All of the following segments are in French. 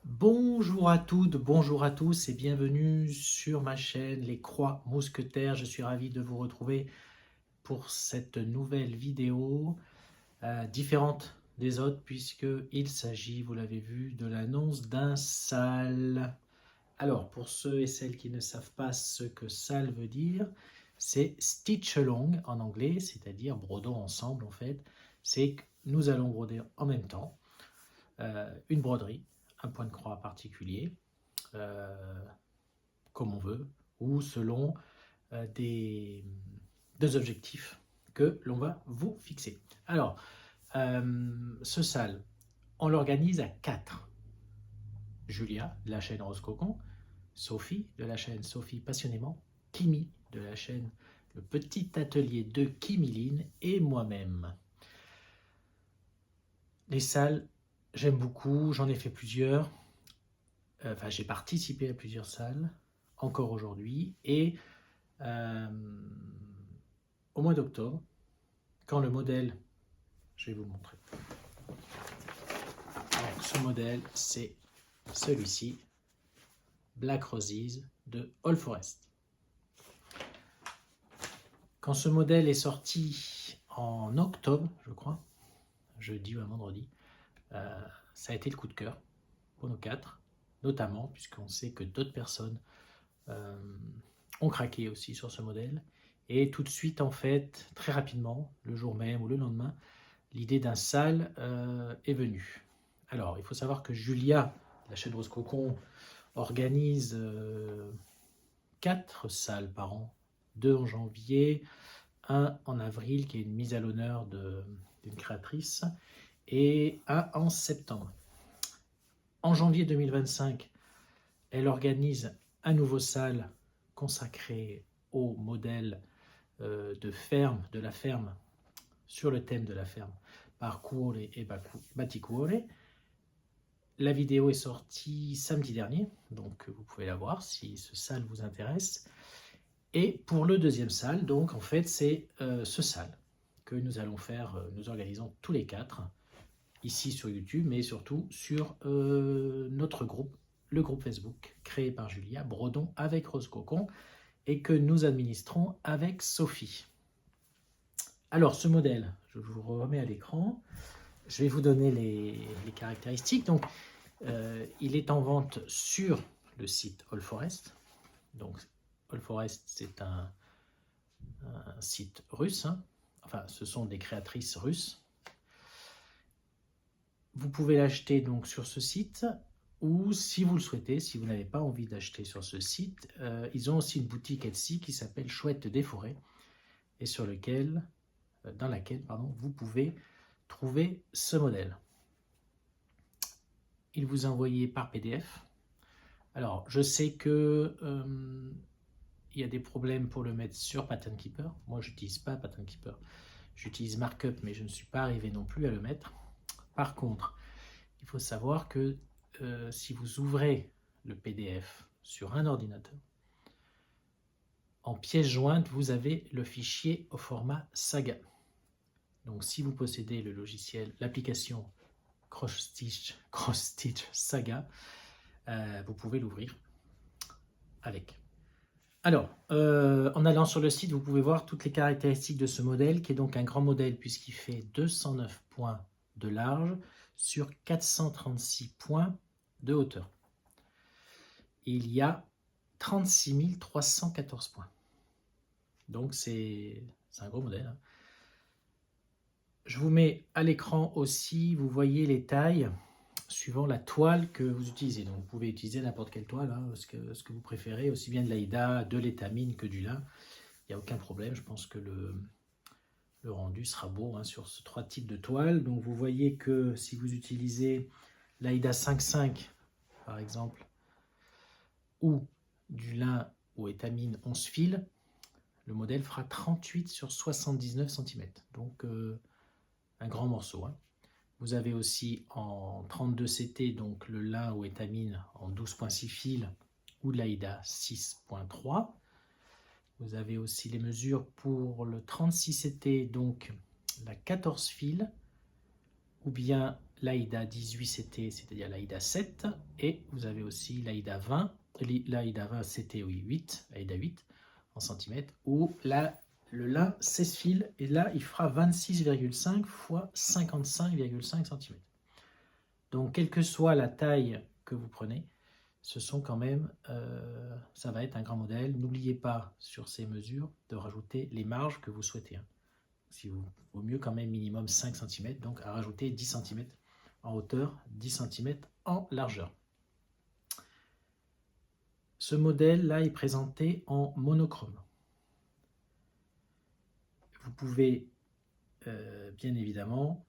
Bonjour à toutes, bonjour à tous et bienvenue sur ma chaîne Les Croix Mousquetaires. Je suis ravi de vous retrouver pour cette nouvelle vidéo différente des autres puisqu'il s'agit, vous l'avez vu, de l'annonce d'un SAL. Alors, pour ceux et celles qui ne savent pas ce que SAL veut dire, c'est Stitch Along en anglais, c'est-à-dire brodons ensemble en fait. C'est que nous allons broder en même temps une broderie, un point de croix particulier, euh, comme on veut, ou selon des objectifs que l'on va vous fixer. Alors, ce SAL, on l'organise à 4. Julia, de la chaîne Rose Cocon, Sophie, de la chaîne Sophie Passionnément, Kimi, de la chaîne Le Petit Atelier de Kimiline, et moi-même. Les salles, j'aime beaucoup, j'en ai fait plusieurs. Enfin, j'ai participé à plusieurs salles, encore aujourd'hui, et euh, au mois d'octobre, quand le modèle, je vais vous le montrer. Alors, ce modèle, c'est celui-ci, Black Roses de All Forest. Quand ce modèle est sorti en octobre, je crois, jeudi ou un vendredi, ça a été le coup de cœur pour nous quatre, notamment puisqu'on sait que d'autres personnes euh, ont craqué aussi sur ce modèle. Et tout de suite, en fait, très rapidement, le jour même ou le lendemain, l'idée d'un SAL est venue. Alors, il faut savoir que Julia, la chaîne Rose Cocon, organise 4 salles par an. 2 en janvier, 1 en avril, qui est une mise à l'honneur d'une créatrice, et 1 en septembre. En janvier 2025, elle organise un nouveau SAL consacré au modèle de la ferme, sur le thème de la ferme, par Cuore et Batticuore. La vidéo est sortie samedi dernier, donc vous pouvez la voir si ce SAL vous intéresse. Et pour le deuxième SAL, donc en fait c'est ce SAL que nous allons faire, nous organisons tous les 4, ici sur YouTube, mais surtout sur notre groupe, le groupe Facebook créé par Julia, Brodon avec Rose Cocon, et que nous administrons avec Sophie. Alors ce modèle, je vous remets à l'écran, je vais vous donner les caractéristiques. Donc il est en vente sur le site All Forest. Donc All Forest, c'est un site russe, hein. Enfin ce sont des créatrices russes. Vous pouvez l'acheter donc sur ce site, ou si vous le souhaitez, si vous n'avez pas envie d'acheter sur ce site, ils ont aussi une boutique Etsy qui s'appelle Chouette des Forêts, et dans laquelle vous pouvez trouver ce modèle. Il vous est envoyé par PDF. Alors, je sais que il y a des problèmes pour le mettre sur Pattern Keeper. Moi, je n'utilise pas Pattern Keeper. J'utilise Markup, mais je ne suis pas arrivé non plus à le mettre. Par contre, il faut savoir que si vous ouvrez le PDF sur un ordinateur, en pièce jointe, vous avez le fichier au format Saga. Donc, si vous possédez le logiciel, l'application Cross Stitch Saga, vous pouvez l'ouvrir avec. Alors, en allant sur le site, vous pouvez voir toutes les caractéristiques de ce modèle, qui est donc un grand modèle puisqu'il fait 209 points de large sur 436 points de hauteur. Il y a 36 314 points. Donc c'est un gros modèle, hein. Je vous mets à l'écran aussi, vous voyez les tailles suivant la toile que vous utilisez. Donc vous pouvez utiliser n'importe quelle toile, hein, ce que vous préférez, aussi bien de l'Aïda, de l'étamine que du lin. Il n'y a aucun problème, je pense que le rendu sera beau, hein, sur ces 3 types de toiles. Donc vous voyez que si vous utilisez l'Aïda 5.5 par exemple, ou du lin ou étamine 11 fils, le modèle fera 38 sur 79 cm. Donc un grand morceau, hein. Vous avez aussi en 32 CT, donc le lin ou étamine en 12.6 fils ou de l'Aïda 6.3. Vous avez aussi les mesures pour le 36 CT, donc la 14 fils ou bien l'AIDA 18CT, c'est-à-dire l'AIDA 7, et vous avez aussi l'AIDA 20, l'AIDA 20 CT, oui, 8, l'AIDA 8 en centimètres, ou là, le lin 16 fils, et là, il fera 26,5 x 55,5 cm. Donc, quelle que soit la taille que vous prenez, ce sont quand même, ça va être un grand modèle. N'oubliez pas, sur ces mesures, de rajouter les marges que vous souhaitez. Si vous, vaut mieux quand même minimum 5 cm, donc à rajouter 10 cm en hauteur, 10 cm en largeur. Ce modèle-là est présenté en monochrome. Vous pouvez bien évidemment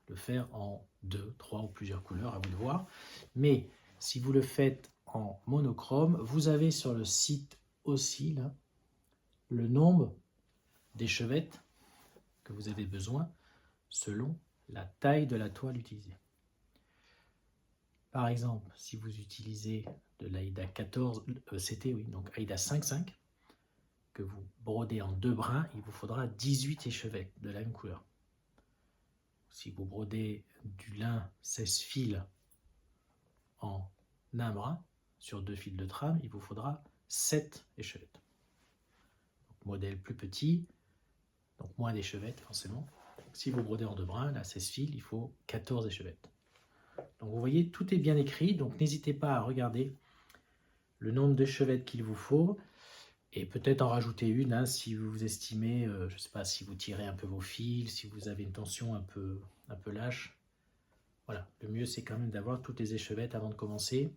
le faire en 2, 3 ou plusieurs couleurs, à vous de voir. Mais si vous le faites en monochrome, vous avez sur le site aussi là, le nombre d'échevettes que vous avez besoin selon la taille de la toile utilisée. Par exemple, si vous utilisez de l'AIDA 14, CT, oui, donc AIDA 5,5, que vous brodez en 2 brins, il vous faudra 18 échevettes de la même couleur. Si vous brodez du lin 16 fils en un brin, sur 2 fils de trame, il vous faudra 7 échevettes. Donc, modèle plus petit, donc moins d'échevettes forcément. Si vous brodez en 2 brins, là 16 fils, il faut 14 échevettes. Donc vous voyez, tout est bien écrit, donc n'hésitez pas à regarder le nombre d'échevettes qu'il vous faut, et peut-être en rajouter une hein, si vous estimez, je ne sais pas, si vous tirez un peu vos fils, si vous avez une tension un peu lâche. Voilà, le mieux c'est quand même d'avoir toutes les échevettes avant de commencer.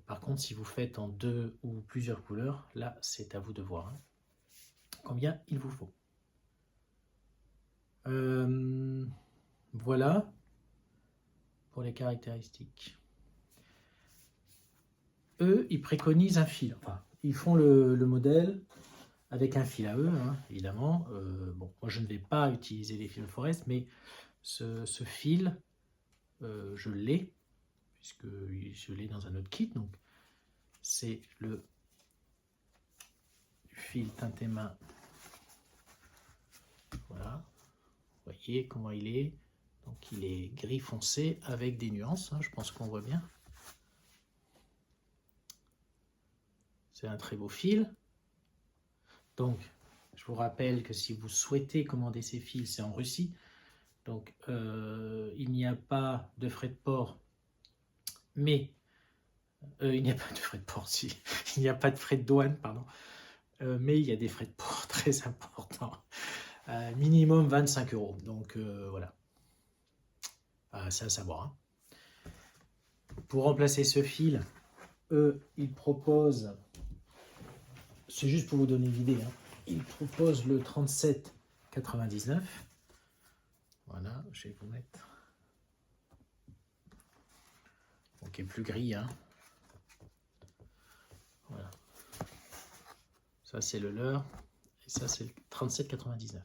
Par contre, si vous faites en 2 ou plusieurs couleurs, là c'est à vous de voir hein, combien il vous faut. Voilà pour les caractéristiques. Eux, ils préconisent un fil. Enfin, ils font le modèle avec un fil à eux, hein, évidemment. Bon, moi, je ne vais pas utiliser les fils Forest, mais ce fil, je l'ai, puisque je l'ai dans un autre kit. Donc, c'est le fil teinté main. Voilà. Vous voyez comment il est. Donc, il est gris foncé avec des nuances. Hein, je pense qu'on voit bien. C'est un très beau fil. Donc, je vous rappelle que si vous souhaitez commander ces fils, c'est en Russie. Donc, il n'y a pas de frais de port, mais il n'y a pas de frais de port, si. Il n'y a pas de frais de douane, pardon. Mais il y a des frais de port très importants. Minimum 25 €. Donc, voilà. C'est à savoir. Hein. Pour remplacer ce fil, eux, ils proposent, c'est juste pour vous donner une idée, hein, ils proposent le 37,99. Voilà, je vais vous mettre. Donc, il est plus gris. Hein. Voilà. Ça, c'est le leur. Et ça, c'est le 37,99.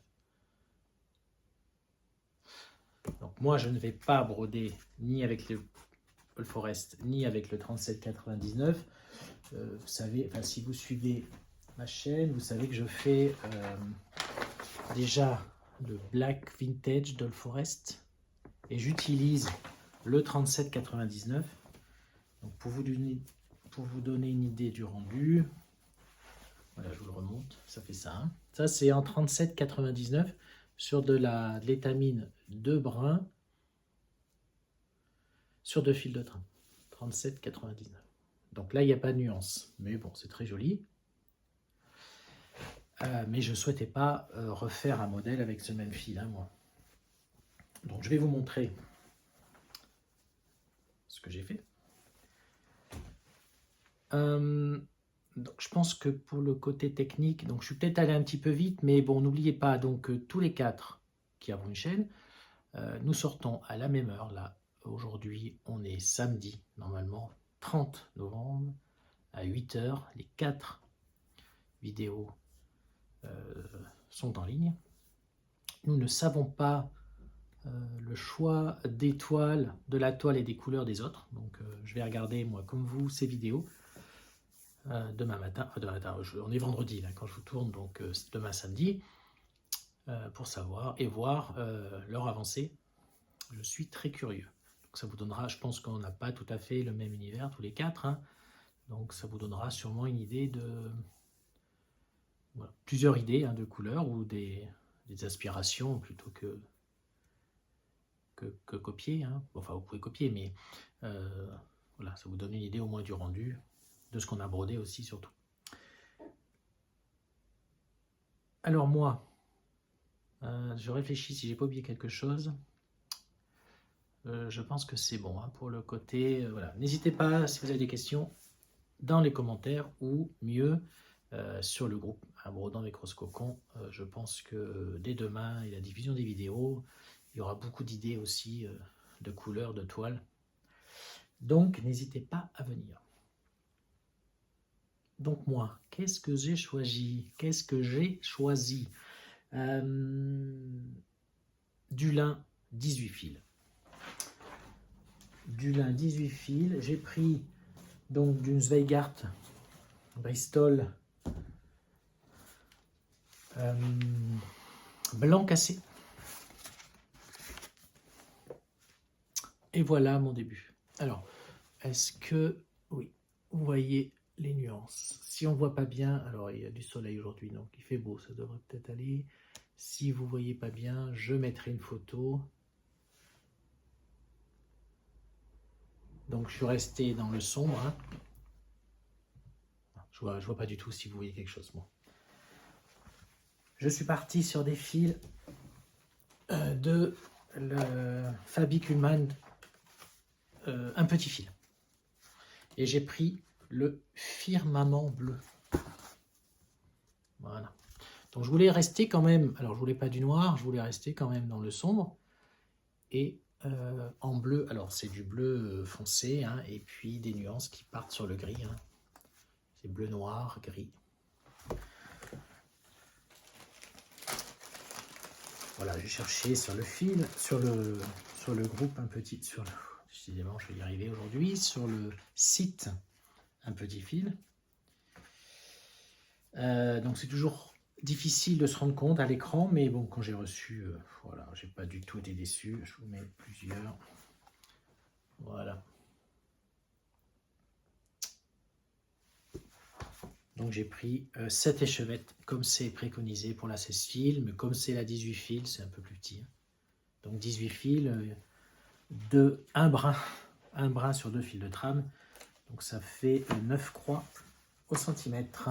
Donc, moi, je ne vais pas broder ni avec le All Forest, ni avec le 37,99. Vous savez, enfin, si vous suivez ma chaîne, vous savez que je fais déjà le Black Vintage d'All Forest. Et j'utilise le 37,99. Donc, pour vous donner une idée du rendu, voilà, je vous le remonte, ça fait ça. Hein. Ça, c'est en 37,99 sur de l'étamine 2 brins sur 2 fils de train. 37,99. Donc là, il n'y a pas de nuance. Mais bon, c'est très joli. Mais je ne souhaitais pas refaire un modèle avec ce même fil, hein, moi. Donc, je vais vous montrer ce que j'ai fait. Donc, je pense que pour le côté technique, donc je suis peut-être allé un petit peu vite, mais bon, n'oubliez pas donc tous les 4 qui avons une chaîne, nous sortons à la même heure. Là, aujourd'hui, on est samedi, normalement 30 novembre, à 8 h. Les 4 vidéos sont en ligne. Nous ne savons pas le choix des toiles, de la toile et des couleurs des autres. Donc, je vais regarder, moi, comme vous, ces vidéos. Demain matin, on est vendredi là, quand je vous tourne, donc demain samedi, pour savoir et voir leur avancée Je suis très curieux. Donc ça vous donnera, je pense qu'on n'a pas tout à fait le même univers tous les quatre, hein. Donc ça vous donnera sûrement une idée de... Voilà, plusieurs idées hein, de couleurs ou des aspirations plutôt que copier. Hein. Enfin, vous pouvez copier, mais voilà, ça vous donne une idée au moins du rendu, de ce qu'on a brodé aussi surtout. Alors moi, je réfléchis si j'ai pas oublié quelque chose. Je pense que c'est bon hein, pour le côté. Voilà. N'hésitez pas, si vous avez des questions, dans les commentaires ou mieux sur le groupe à Brodant avec Rose Cocon. Je pense que dès demain et la diffusion des vidéos, il y aura beaucoup d'idées aussi de couleurs, de toiles. Donc n'hésitez pas à venir. Donc moi, qu'est-ce que j'ai choisi? Qu'est-ce que j'ai choisi? Du lin 18 fils. Du lin 18 fils. J'ai pris donc d'une Zweigart Bristol blanc cassé. Et voilà mon début. Alors, est-ce que, oui, vous voyez les nuances? Si on ne voit pas bien, alors il y a du soleil aujourd'hui, donc il fait beau, ça devrait peut-être aller. Si vous ne voyez pas bien, je mettrai une photo. Donc je suis resté dans le sombre. Hein. Je vois pas du tout si vous voyez quelque chose, moi. Je suis parti sur des fils de le Fabric Human, un petit fil. Et j'ai pris le firmament bleu. Voilà. Donc je voulais rester quand même, alors je voulais pas du noir, je voulais rester quand même dans le sombre. Et en bleu, alors c'est du bleu foncé, hein, et puis des nuances qui partent sur le gris. Hein. C'est bleu, noir, gris. Voilà, j'ai cherché sur le fil, sur le groupe un petit, décidément je vais y arriver aujourd'hui, sur le site un petit fil. Donc c'est toujours difficile de se rendre compte à l'écran, mais bon, quand j'ai reçu, voilà, j'ai pas du tout été déçu. Je vous mets plusieurs. Voilà. Donc j'ai pris 7 échevettes, comme c'est préconisé pour la 16 fils, mais comme c'est la 18 fils, c'est un peu plus petit. Donc 18 fils, un brin sur 2 fils de trame. Donc ça fait 9 croix au centimètre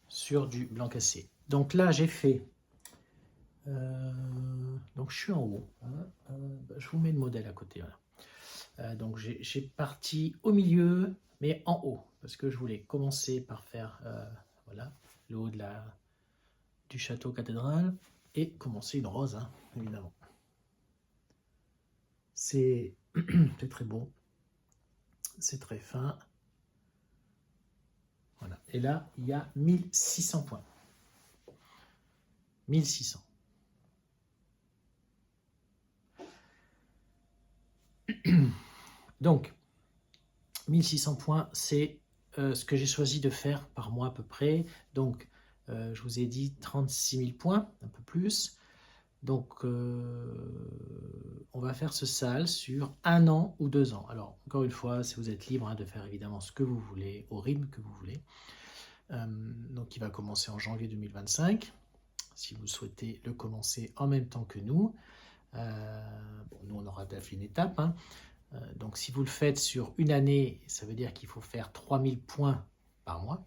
sur du blanc cassé. Donc là j'ai fait, donc je suis en haut, hein, je vous mets le modèle à côté. Voilà. Donc j'ai parti au milieu, mais en haut, parce que je voulais commencer par faire voilà, le haut du château cathédrale, et commencer une rose, hein, évidemment. C'est très beau, c'est très fin. Voilà. Et là, il y a 1600 points. 1600. Donc, 1600 points, c'est ce que j'ai choisi de faire par mois à peu près. Donc, je vous ai dit 36 000 points, un peu plus. Donc, on va faire ce sal sur 1 an ou 2 ans. Alors, encore une fois, si vous êtes libre hein, de faire évidemment ce que vous voulez, au rythme que vous voulez. Donc, il va commencer en janvier 2025. Si vous souhaitez le commencer en même temps que nous. Bon, nous, on aura fait une étape. Hein. Donc, si vous le faites sur une année, ça veut dire qu'il faut faire 3000 points par mois.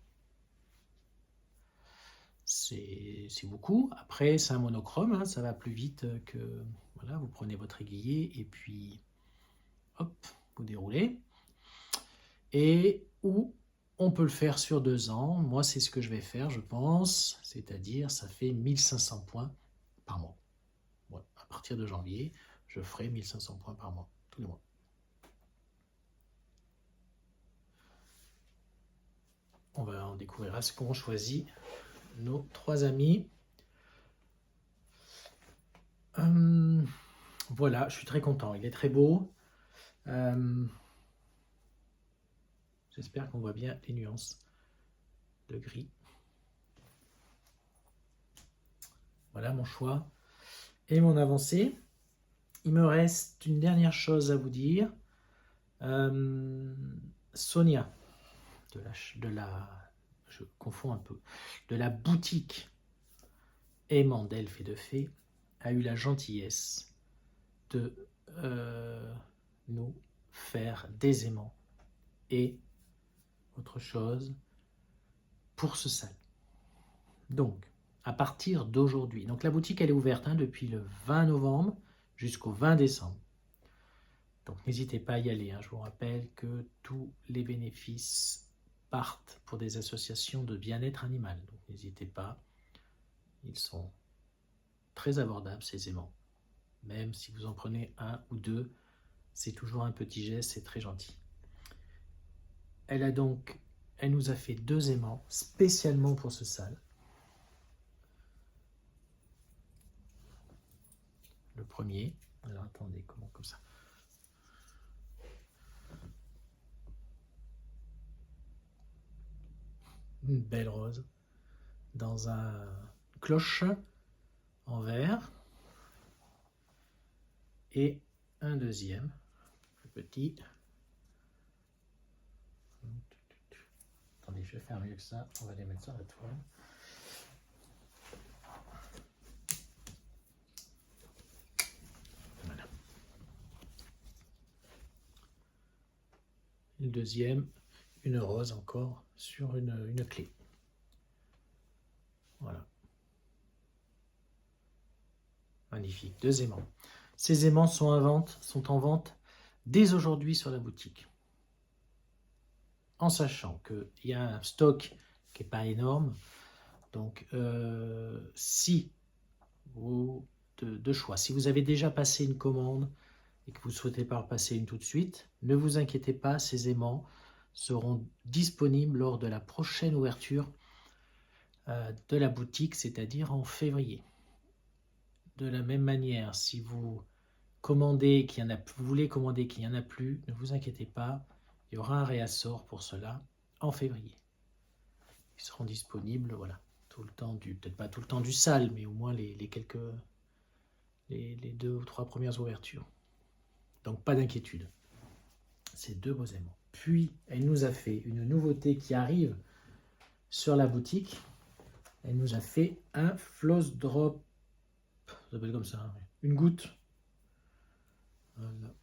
C'est beaucoup. Après, c'est un monochrome, hein, ça va plus vite que... Voilà, vous prenez votre aiguillet et puis, hop, vous déroulez. Et ou on peut le faire sur 2 ans. Moi, c'est ce que je vais faire, je pense. C'est-à-dire, ça fait 1500 points par mois. Voilà. À partir de janvier, je ferai 1500 points par mois, tous les mois. On découvrira ce qu'ont choisi nos 3 amis. Voilà, je suis très content. Il est très beau. J'espère qu'on voit bien les nuances de gris. Voilà mon choix et mon avancée. Il me reste une dernière chose à vous dire. Sonia, je confonds un peu, de la boutique Aimant d'Elfes et de Fées, a eu la gentillesse de nous faire des aimants et autre chose pour ce salon. Donc, à partir d'aujourd'hui, donc la boutique elle est ouverte depuis le 20 novembre jusqu'au 20 décembre. Donc n'hésitez pas à y aller. Je vous rappelle que tous les bénéfices partent pour des associations de bien-être animal. Donc n'hésitez pas. Ils sont très abordables ces aimants. Même si vous en prenez un ou deux, c'est toujours un petit geste, c'est très gentil. Elle nous a fait 2 aimants spécialement pour ce sale. Le premier, alors attendez, comment comme ça. Une belle rose dans un cloche en verre et un deuxième plus petit. Attendez, je vais faire mieux que ça, on va les mettre sur la toile. Voilà. Le deuxième, une rose encore sur une clé. Voilà. Magnifique, 2 aimants. Ces aimants sont en vente dès aujourd'hui sur la boutique. En sachant qu'il y a un stock qui n'est pas énorme. Donc, si vous, de choix, si vous avez déjà passé une commande et que vous ne souhaitez pas repasser une tout de suite, ne vous inquiétez pas, ces aimants seront disponibles lors de la prochaine ouverture de la boutique, c'est-à-dire en février. De la même manière, si vous commandez vous voulez commander qu'il n'y en a plus, ne vous inquiétez pas, il y aura un réassort pour cela en février. Ils seront disponibles, voilà, tout le temps peut-être pas tout le temps du sale, mais au moins les 2 ou 3 premières ouvertures. Donc pas d'inquiétude. Ces 2 beaux aimants. Puis elle nous a fait une nouveauté qui arrive sur la boutique. Elle nous a fait un floss drop, ça s'appelle comme ça, une goutte. Voilà.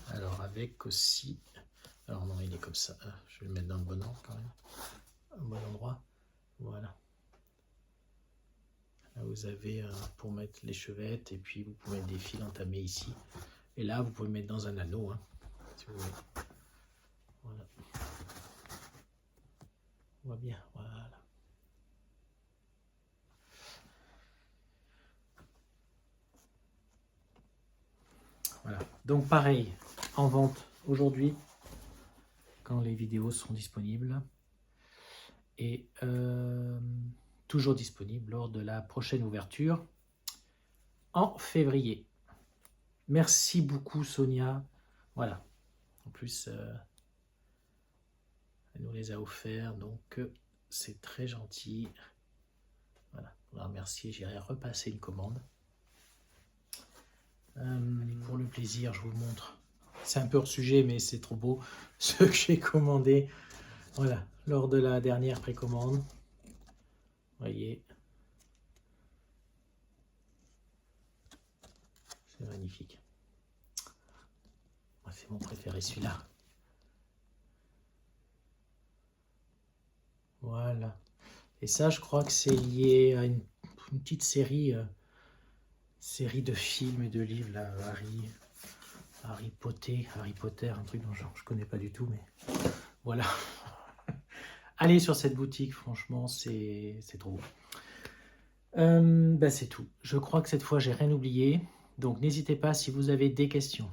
Alors avec aussi, alors non il est comme ça, je vais le mettre dans le bon ordre quand même, un bon endroit, voilà. Là vous avez pour mettre les chevettes et puis vous pouvez mettre des fils entamés ici. Et là vous pouvez le mettre dans un anneau, si vous voulez. Voilà. On voit bien, voilà. Voilà. Donc pareil, en vente aujourd'hui, quand les vidéos seront disponibles. Et toujours disponible lors de la prochaine ouverture en février. Merci beaucoup Sonia. Voilà. En plus, elle nous les a offerts, donc c'est très gentil. Voilà. Pour la remercier, j'irai repasser une commande. Pour le plaisir, je vous le montre. C'est un peu hors sujet, mais c'est trop beau. Ce que j'ai commandé, voilà, lors de la dernière précommande. Vous voyez. C'est magnifique. C'est mon préféré, celui-là. Voilà. Et ça, je crois que c'est lié à une petite série de films et de livres, là, Harry Potter, un truc dont je connais pas du tout, mais voilà. Allez sur cette boutique, franchement, c'est trop beau. C'est tout. Je crois que cette fois, j'ai rien oublié. Donc, n'hésitez pas si vous avez des questions.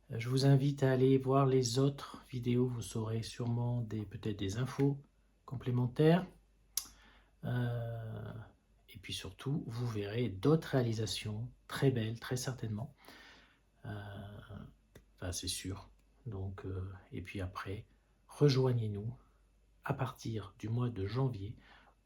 Je vous invite à aller voir les autres vidéos. Vous saurez sûrement peut-être des infos complémentaires. Et puis surtout, vous verrez d'autres réalisations très belles, très certainement. C'est sûr. Donc, et puis après, rejoignez-nous à partir du mois de janvier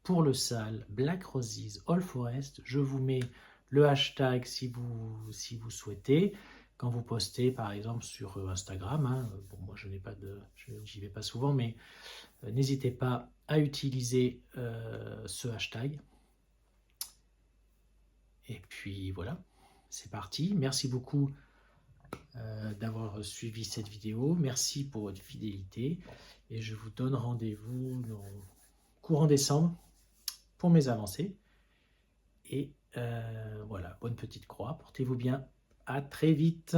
pour le sale, Black Roses All Forest. Je vous mets le hashtag si vous souhaitez. Quand vous postez par exemple sur Instagram, hein, bon, moi je j'y vais pas souvent, mais n'hésitez pas à utiliser ce hashtag. Et puis voilà, c'est parti. Merci beaucoup d'avoir suivi cette vidéo. Merci pour votre fidélité. Et je vous donne rendez-vous dans courant décembre pour mes avancées. Et voilà, bonne petite croix. Portez-vous bien. À très vite.